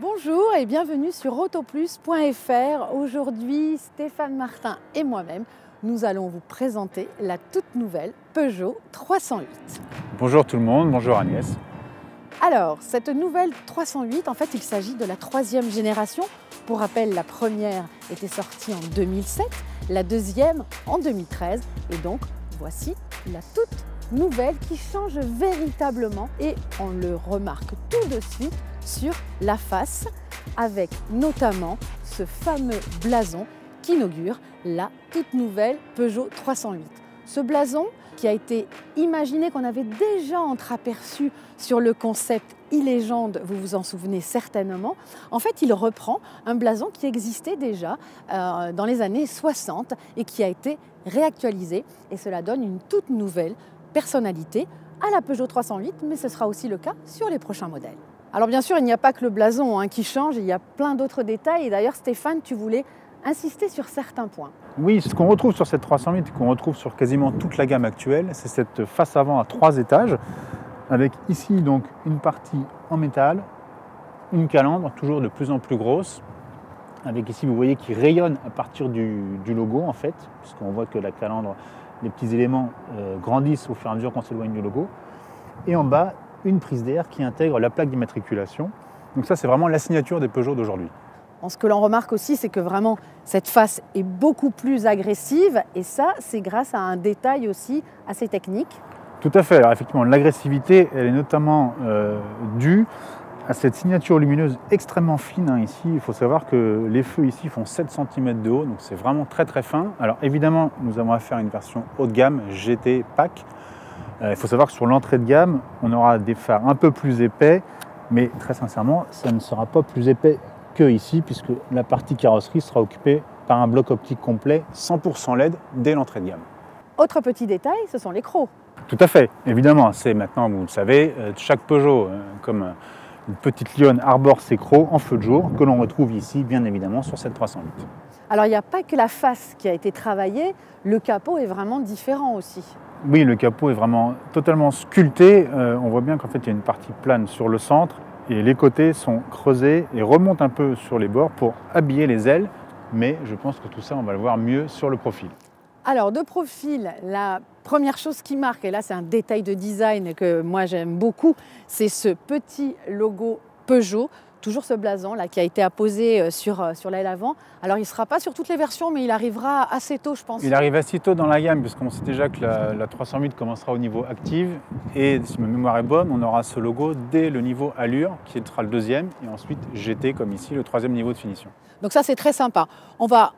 Bonjour et bienvenue sur autoplus.fr. Aujourd'hui, Stéphane Martin et moi-même, nous allons vous présenter la toute nouvelle Peugeot 308. Bonjour tout le monde, bonjour Agnès. Alors, cette nouvelle 308, en fait, il s'agit de la troisième génération. Pour rappel, la première était sortie en 2007, la deuxième en 2013. Et donc, voici la toute nouvelle qui change véritablement. Et on le remarque tout de suite sur la face, avec notamment ce fameux blason qui inaugure la toute nouvelle Peugeot 308. Ce blason qui a été imaginé, qu'on avait déjà entreaperçu sur le concept e-légende, vous vous en souvenez certainement. En fait, il reprend un blason qui existait déjà dans les années 60 et qui a été réactualisé. Et cela donne une toute nouvelle personnalité à la Peugeot 308, mais ce sera aussi le cas sur les prochains modèles. Alors bien sûr, il n'y a pas que le blason qui change, il y a plein d'autres détails. Et d'ailleurs, Stéphane, tu voulais insister sur certains points. Oui, ce qu'on retrouve sur cette 308 et qu'on retrouve sur quasiment toute la gamme actuelle, c'est cette face avant à 3 étages, avec ici donc une partie en métal, une calandre toujours de plus en plus grosse, avec ici vous voyez qui rayonne à partir du logo en fait, puisqu'on voit que la calandre, les petits éléments grandissent au fur et à mesure qu'on s'éloigne du logo. Et en bas, une prise d'air qui intègre la plaque d'immatriculation. Donc ça, c'est vraiment la signature des Peugeot d'aujourd'hui. Ce que l'on remarque aussi, c'est que vraiment cette face est beaucoup plus agressive et ça, c'est grâce à un détail aussi assez technique. Tout à fait. Alors effectivement, l'agressivité, elle est notamment due à cette signature lumineuse extrêmement fine ici. Il faut savoir que les feux ici font 7 cm de haut, donc c'est vraiment très très fin. Alors évidemment, nous avons affaire à une version haut de gamme, GT PAC. Il faut savoir que sur l'entrée de gamme, on aura des phares un peu plus épais, mais très sincèrement, ça ne sera pas plus épais que ici, puisque la partie carrosserie sera occupée par un bloc optique complet 100% LED dès l'entrée de gamme. Autre petit détail, ce sont les crocs. Tout à fait, évidemment, c'est maintenant, vous le savez, chaque Peugeot, comme une petite lionne, arbore ses crocs en feu de jour, que l'on retrouve ici, bien évidemment, sur cette 308. Alors, il n'y a pas que la face qui a été travaillée, le capot est vraiment différent aussi. Oui, le capot est vraiment totalement sculpté. On voit bien qu'en fait, il y a une partie plane sur le centre et les côtés sont creusés et remontent un peu sur les bords pour habiller les ailes. Mais je pense que tout ça, on va le voir mieux sur le profil. Alors, de profil, la première chose qui marque, et là, c'est un détail de design que moi, j'aime beaucoup, c'est ce petit logo Peugeot. Toujours ce blason là qui a été apposé sur l'aile avant. Alors il ne sera pas sur toutes les versions, mais il arrivera assez tôt, je pense. Il arrive assez tôt dans la gamme, puisqu'on sait déjà que la 308 commencera au niveau Active. Et si ma mémoire est bonne, on aura ce logo dès le niveau Allure, qui sera le deuxième, et ensuite GT, comme ici, le troisième niveau de finition. Donc ça, c'est très sympa. On va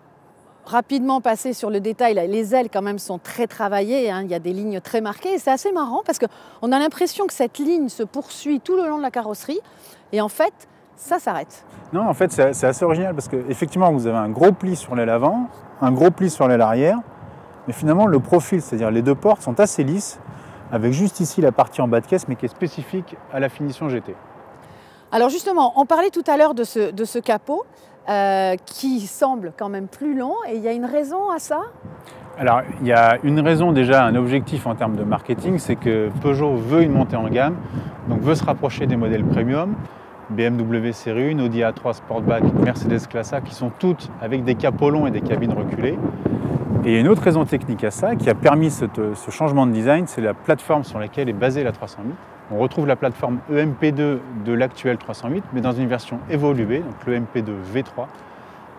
rapidement passer sur le détail. Les ailes, quand même, sont très travaillées. Il y a des lignes très marquées. Et c'est assez marrant, parce qu'on a l'impression que cette ligne se poursuit tout le long de la carrosserie. Et en fait, ça s'arrête. Non, en fait, c'est assez original parce qu'effectivement, vous avez un gros pli sur l'aile avant, un gros pli sur l'aile arrière, mais finalement, le profil, c'est-à-dire les deux portes, sont assez lisses, avec juste ici la partie en bas de caisse, mais qui est spécifique à la finition GT. Alors justement, on parlait tout à l'heure de ce capot qui semble quand même plus long, et il y a une raison à ça ? Alors, il y a une raison déjà, un objectif en termes de marketing, c'est que Peugeot veut une montée en gamme, donc veut se rapprocher des modèles premium, BMW série 1, Audi A3 Sportback, Mercedes Classe A, qui sont toutes avec des capots longs et des cabines reculées. Et il y a une autre raison technique à ça, qui a permis ce changement de design, c'est la plateforme sur laquelle est basée la 308. On retrouve la plateforme EMP2 de l'actuelle 308, mais dans une version évoluée, donc le EMP2 V3,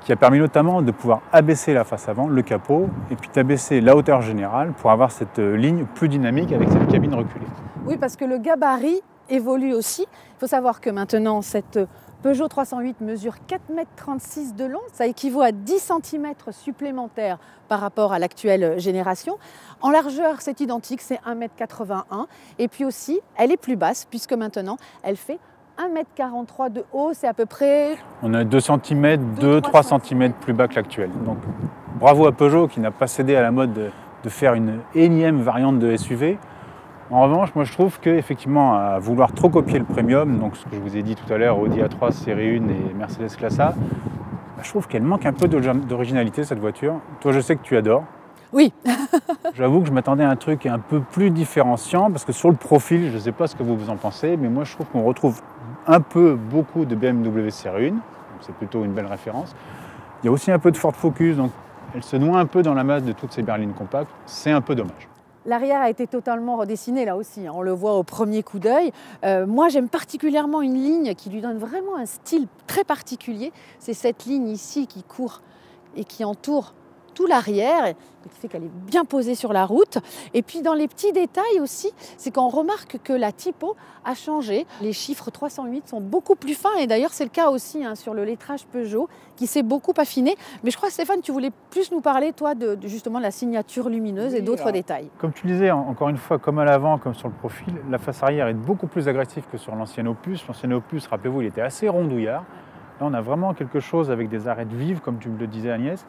qui a permis notamment de pouvoir abaisser la face avant, le capot, et puis d'abaisser la hauteur générale pour avoir cette ligne plus dynamique avec cette cabine reculée. Oui, parce que le gabarit évolue aussi. Il faut savoir que maintenant, cette Peugeot 308 mesure 4,36 m de long. Ça équivaut à 10 cm supplémentaires par rapport à l'actuelle génération. En largeur, c'est identique, c'est 1,81 m. Et puis aussi, elle est plus basse, puisque maintenant, elle fait 1,43 m de haut. C'est à peu près... On a 2 cm, 2-3 cm plus bas que l'actuelle. Donc bravo à Peugeot qui n'a pas cédé à la mode de faire une énième variante de SUV. En revanche, moi je trouve qu'effectivement, à vouloir trop copier le premium, donc ce que je vous ai dit tout à l'heure, Audi A3 série 1 et Mercedes Classe A, je trouve qu'elle manque un peu d'originalité cette voiture. Toi, je sais que tu adores. Oui. J'avoue que je m'attendais à un truc un peu plus différenciant, parce que sur le profil, je ne sais pas ce que vous en pensez, mais moi je trouve qu'on retrouve beaucoup de BMW série 1, donc c'est plutôt une belle référence. Il y a aussi un peu de Ford Focus, donc elle se noie un peu dans la masse de toutes ces berlines compactes, c'est un peu dommage. L'arrière a été totalement redessiné là aussi, hein. On le voit au premier coup d'œil. Moi j'aime particulièrement une ligne qui lui donne vraiment un style très particulier. C'est cette ligne ici qui court et qui entoure tout l'arrière, qui fait qu'elle est bien posée sur la route. Et puis dans les petits détails aussi, c'est qu'on remarque que la typo a changé. Les chiffres 308 sont beaucoup plus fins et d'ailleurs c'est le cas aussi sur le lettrage Peugeot qui s'est beaucoup affiné. Mais je crois Stéphane, tu voulais plus nous parler toi de justement la signature lumineuse et d'autres détails. Comme tu le disais, encore une fois, comme à l'avant, comme sur le profil, la face arrière est beaucoup plus agressive que sur l'ancien Opus. L'ancien Opus, rappelez-vous, il était assez rondouillard. Là on a vraiment quelque chose avec des arêtes vives, comme tu me le disais Agnès.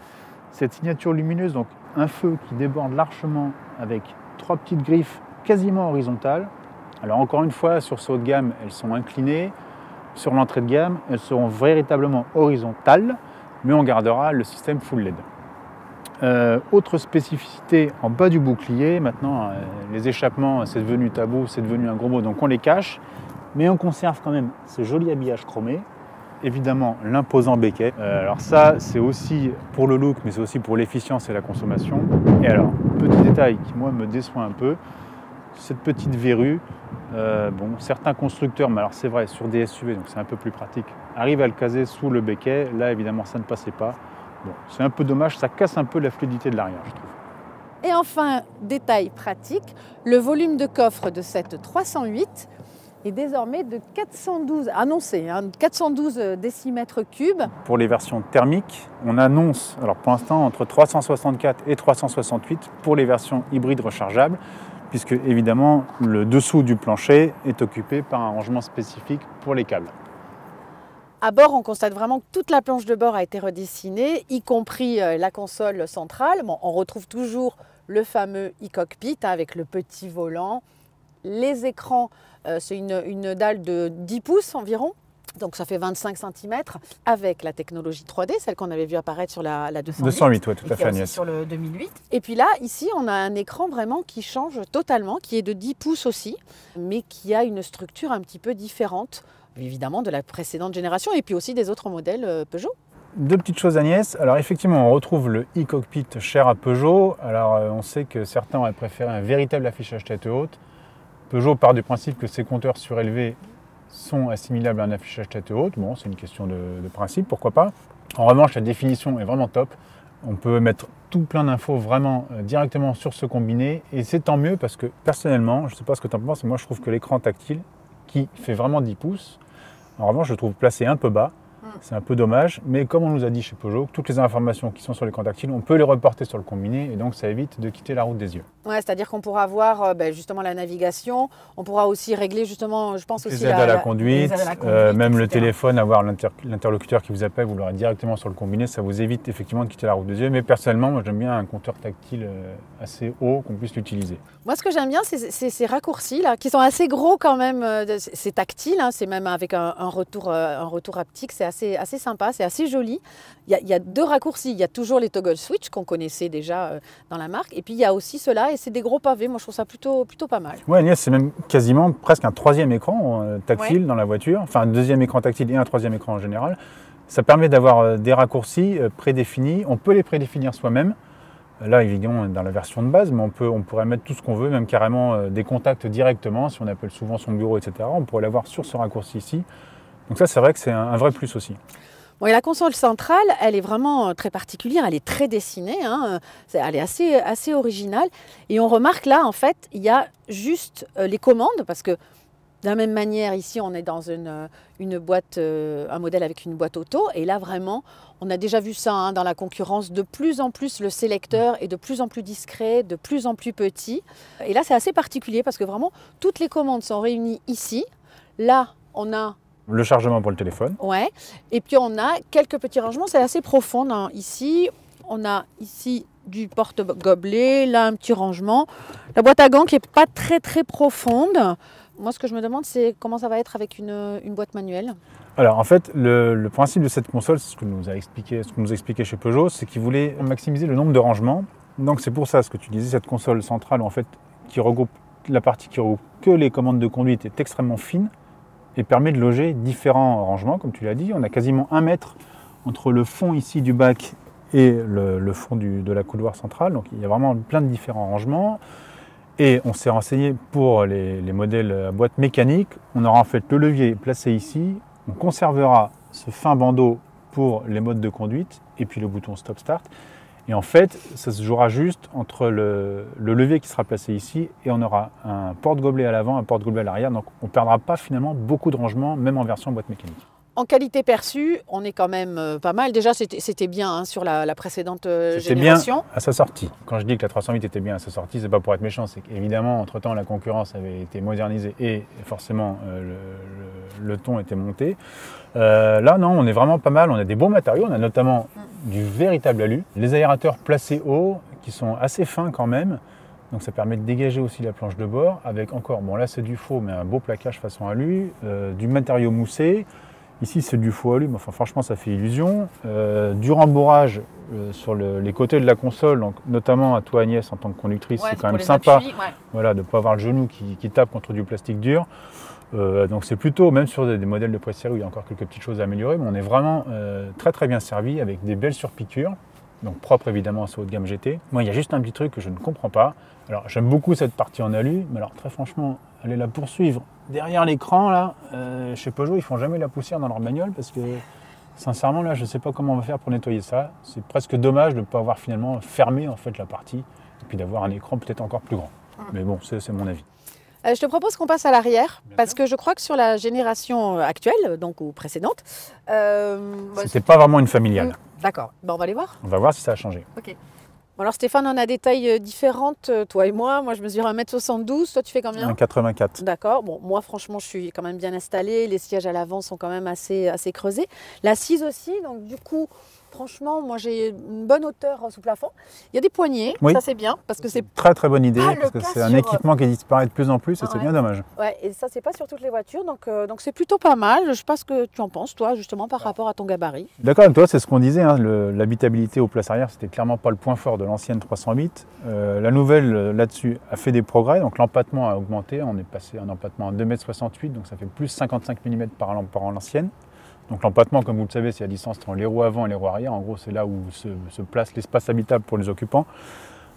Cette signature lumineuse, donc un feu qui déborde largement avec 3 petites griffes quasiment horizontales. Alors encore une fois, sur ce haut de gamme, elles sont inclinées. Sur l'entrée de gamme, elles seront véritablement horizontales, mais on gardera le système full LED. Autre spécificité en bas du bouclier, maintenant les échappements, c'est devenu tabou, c'est devenu un gros mot, donc on les cache, mais on conserve quand même ce joli habillage chromé. Évidemment l'imposant béquet. Alors ça c'est aussi pour le look mais c'est aussi pour l'efficience et la consommation. Et alors, petit détail qui moi me déçoit un peu, cette petite verrue, certains constructeurs, mais alors c'est vrai sur des SUV donc c'est un peu plus pratique, arrivent à le caser sous le béquet. Là évidemment ça ne passait pas. Bon, c'est un peu dommage, ça casse un peu la fluidité de l'arrière je trouve. Et enfin, détail pratique, le volume de coffre de cette 308 est désormais de 412, annoncé, 412 décimètres cubes. Pour les versions thermiques, on annonce, alors pour l'instant, entre 364 et 368 pour les versions hybrides rechargeables, puisque évidemment, le dessous du plancher est occupé par un rangement spécifique pour les câbles. À bord, on constate vraiment que toute la planche de bord a été redessinée, y compris la console centrale. Bon, on retrouve toujours le fameux e-cockpit avec le petit volant. Les écrans, c'est une dalle de 10 pouces environ, donc ça fait 25 cm avec la technologie 3D, celle qu'on avait vu apparaître sur la 208. 208, oui, tout à fait Agnès. Sur le 2008. Et puis là, ici, on a un écran vraiment qui change totalement, qui est de 10 pouces aussi, mais qui a une structure un petit peu différente, évidemment, de la précédente génération et puis aussi des autres modèles Peugeot. Deux petites choses Agnès, alors effectivement on retrouve le e-cockpit cher à Peugeot, alors on sait que certains auraient préféré un véritable affichage tête haute. Peugeot part du principe que ces compteurs surélevés sont assimilables à un affichage tête haute. Bon, c'est une question de principe, pourquoi pas. En revanche, la définition est vraiment top. On peut mettre tout plein d'infos vraiment directement sur ce combiné. Et c'est tant mieux parce que personnellement, je ne sais pas ce que tu en penses, mais moi je trouve que l'écran tactile, qui fait vraiment 10 pouces, en revanche je le trouve placé un peu bas. C'est un peu dommage, mais comme on nous a dit chez Peugeot, toutes les informations qui sont sur l'écran tactile, on peut les reporter sur le combiné et donc ça évite de quitter la route des yeux. Ouais, c'est-à-dire qu'on pourra voir justement la navigation, on pourra aussi régler justement, je pense aussi les aides à la conduite, même etc. le téléphone, avoir l'interlocuteur qui vous appelle, vous l'aurez directement sur le combiné, ça vous évite effectivement de quitter la route des yeux. Mais personnellement, moi j'aime bien un compteur tactile assez haut qu'on puisse l'utiliser. Moi ce que j'aime bien, c'est ces raccourcis là, qui sont assez gros quand même, c'est tactile, c'est même avec un retour haptique, c'est assez sympa, c'est assez joli. Il y a deux raccourcis, il y a toujours les toggle switch qu'on connaissait déjà dans la marque, et puis il y a aussi ceux-là, et c'est des gros pavés, moi je trouve ça plutôt pas mal. Oui Agnès, c'est même quasiment presque un troisième écran tactile dans la voiture, enfin un deuxième écran tactile et un troisième écran en général. Ça permet d'avoir des raccourcis prédéfinis, on peut les prédéfinir soi-même. Là, évidemment, dans la version de base, mais on pourrait mettre tout ce qu'on veut, même carrément des contacts directement, si on appelle souvent son bureau, etc. On pourrait l'avoir sur ce raccourci ici. Donc ça, c'est vrai que c'est un vrai plus aussi. Bon, et la console centrale, elle est vraiment très particulière, elle est très dessinée, elle est assez originale. Et on remarque là, en fait, il y a juste les commandes, parce que de la même manière, ici, on est dans une boîte, un modèle avec une boîte auto. Et là, vraiment, on a déjà vu ça dans la concurrence. De plus en plus, le sélecteur est de plus en plus discret, de plus en plus petit. Et là, c'est assez particulier parce que vraiment, toutes les commandes sont réunies ici. Là, on a le chargement pour le téléphone. Ouais. Et puis, on a quelques petits rangements. C'est assez profond ici. On a ici du porte-gobelet, là, un petit rangement. La boîte à gants qui n'est pas très, très profonde. Moi, ce que je me demande, c'est comment ça va être avec une boîte manuelle. Alors, en fait, le principe de cette console, c'est ce que nous a expliqué chez Peugeot, c'est qu'ils voulaient maximiser le nombre de rangements. Donc c'est pour ça, ce que tu disais, cette console centrale en fait, qui regroupe la partie qui regroupe que les commandes de conduite est extrêmement fine et permet de loger différents rangements, comme tu l'as dit. On a quasiment 1 mètre entre le fond ici du bac et le fond de la couloir centrale. Donc il y a vraiment plein de différents rangements. Et on s'est renseigné pour les modèles à boîte mécanique. On aura en fait le levier placé ici. On conservera ce fin bandeau pour les modes de conduite et puis le bouton stop-start. Et en fait, ça se jouera juste entre le levier qui sera placé ici et on aura un porte-gobelet à l'avant, un porte-gobelet à l'arrière. Donc on ne perdra pas finalement beaucoup de rangements, même en version boîte mécanique. En qualité perçue, on est quand même pas mal. Déjà, c'était bien hein, sur la précédente génération. C'était bien à sa sortie. Quand je dis que la 308 était bien à sa sortie, c'est pas pour être méchant, c'est qu'évidemment, entre-temps, la concurrence avait été modernisée et forcément, le ton était monté. Là, non, on est vraiment pas mal. On a des bons matériaux. On a notamment du véritable alu. Les aérateurs placés haut, qui sont assez fins quand même. Donc ça permet de dégager aussi la planche de bord avec encore, bon là c'est du faux, mais un beau plaquage façon alu, du matériau moussé. Ici, c'est du faux alu, mais enfin, franchement, ça fait illusion. Du rembourrage sur les côtés de la console, donc, notamment à toi, Agnès, en tant que conductrice, c'est quand même sympa voilà, de ne pas avoir le genou qui tape contre du plastique dur. Donc, c'est plutôt, même sur des modèles de pré-série où il y a encore quelques petites choses à améliorer, mais on est vraiment très très bien servi avec des belles surpiqûres. Donc propre évidemment à ce haut de gamme GT. Moi, il y a juste un petit truc que je ne comprends pas. Alors, j'aime beaucoup cette partie en alu, mais alors très franchement, allez la poursuivre derrière l'écran là. Chez Peugeot, ils font jamais la poussière dans leur bagnole parce que sincèrement là, je ne sais pas comment on va faire pour nettoyer ça. C'est presque dommage de ne pas avoir finalement fermé en fait la partie et puis d'avoir un écran peut-être encore plus grand. Mais bon, c'est mon avis. Je te propose qu'on passe à l'arrière, parce que je crois que sur la génération actuelle, donc ou précédente... C'était pas vraiment une familiale. D'accord, on va aller voir. On va voir si ça a changé. Ok. Bon, alors Stéphane, on a des tailles différentes, toi et moi. Moi, je mesure 1m72, toi tu fais combien? 1,84. D'accord, bon, moi franchement, je suis quand même bien installée. Les sièges à l'avant sont quand même assez creusés. L'assise aussi, donc du coup... Franchement, moi j'ai une bonne hauteur sous plafond. Il y a des poignées, ça c'est bien parce que c'est très très bonne idée parce que c'est un équipement qui disparaît de plus en plus et c'est bien dommage. Ouais, et ça c'est pas sur toutes les voitures, donc c'est plutôt pas mal. Je sais pas ce que tu en penses toi justement par rapport à ton gabarit. D'accord avec toi, c'est ce qu'on disait, hein, l'habitabilité aux places arrière c'était clairement pas le point fort de l'ancienne 308. La nouvelle là-dessus a fait des progrès, donc l'empattement a augmenté, on est passé un empattement à 2,68 m, donc ça fait plus 55 mm par an l'ancienne. Donc l'empattement, comme vous le savez, c'est la distance entre les roues avant et les roues arrière. En gros, c'est là où se place l'espace habitable pour les occupants.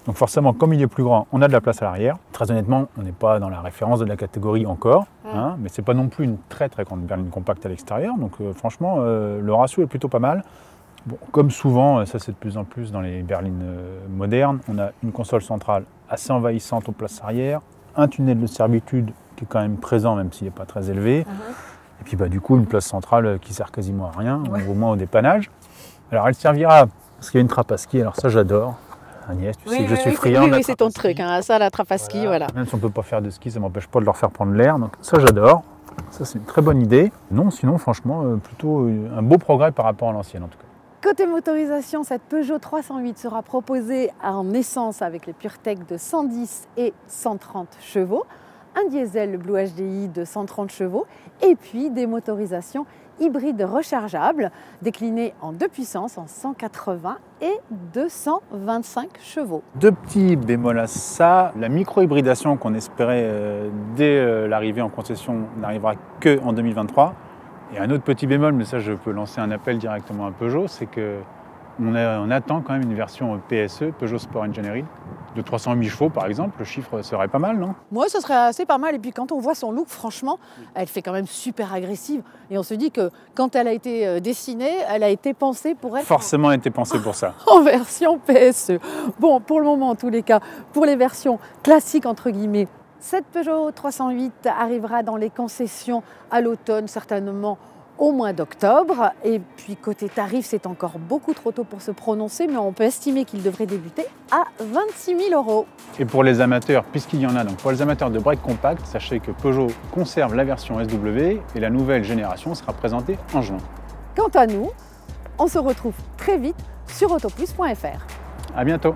Donc forcément, comme il est plus grand, on a de la place à l'arrière. Très honnêtement, on n'est pas dans la référence de la catégorie encore, hein, mais c'est pas non plus une très très grande berline compacte à l'extérieur. Donc franchement, le ratio est plutôt pas mal. Bon, comme souvent, ça c'est de plus en plus dans les berlines modernes, on a une console centrale assez envahissante aux places arrière, un tunnel de servitude qui est quand même présent, même s'il n'est pas très élevé. Et puis du coup, une place centrale qui sert quasiment à rien, au moins au dépannage. Alors elle servira, parce qu'il y a une trappe à ski, alors ça j'adore. Agnès, tu sais que je suis friand. Oui, c'est ton truc, hein, ça, la trappe à ski, voilà. Même si on ne peut pas faire de ski, ça ne m'empêche pas de leur faire prendre l'air, donc ça j'adore. Ça c'est une très bonne idée. Non, sinon franchement, plutôt un beau progrès par rapport à l'ancienne en tout cas. Côté motorisation, cette Peugeot 308 sera proposée en essence avec les PureTech de 110 et 130 chevaux. Un diesel Blue HDI de 130 chevaux et puis des motorisations hybrides rechargeables déclinées en 2 puissances, en 180 et 225 chevaux. Deux petits bémols à ça, la micro-hybridation qu'on espérait dès l'arrivée en concession n'arrivera que en 2023. Et un autre petit bémol, mais ça je peux lancer un appel directement à Peugeot, c'est que on attend quand même une version PSE, Peugeot Sport Engineering, de 308 chevaux par exemple. Le chiffre serait pas mal, non? Moi, ça serait assez pas mal. Et puis quand on voit son look, franchement, elle fait quand même super agressive. Et on se dit que quand elle a été dessinée, elle a été pensée pour être... Forcément, elle a été pensée pour ça. En version PSE. Bon, pour le moment, en tous les cas, pour les versions classiques, entre guillemets, cette Peugeot 308 arrivera dans les concessions à l'automne, certainement au mois d'octobre. Et puis côté tarif, c'est encore beaucoup trop tôt pour se prononcer, mais on peut estimer qu'il devrait débuter à 26 000 €. Et pour les amateurs, puisqu'il y en a, donc pour les amateurs de break compact, sachez que Peugeot conserve la version SW et la nouvelle génération sera présentée en juin. Quant à nous, on se retrouve très vite sur autoplus.fr. À bientôt.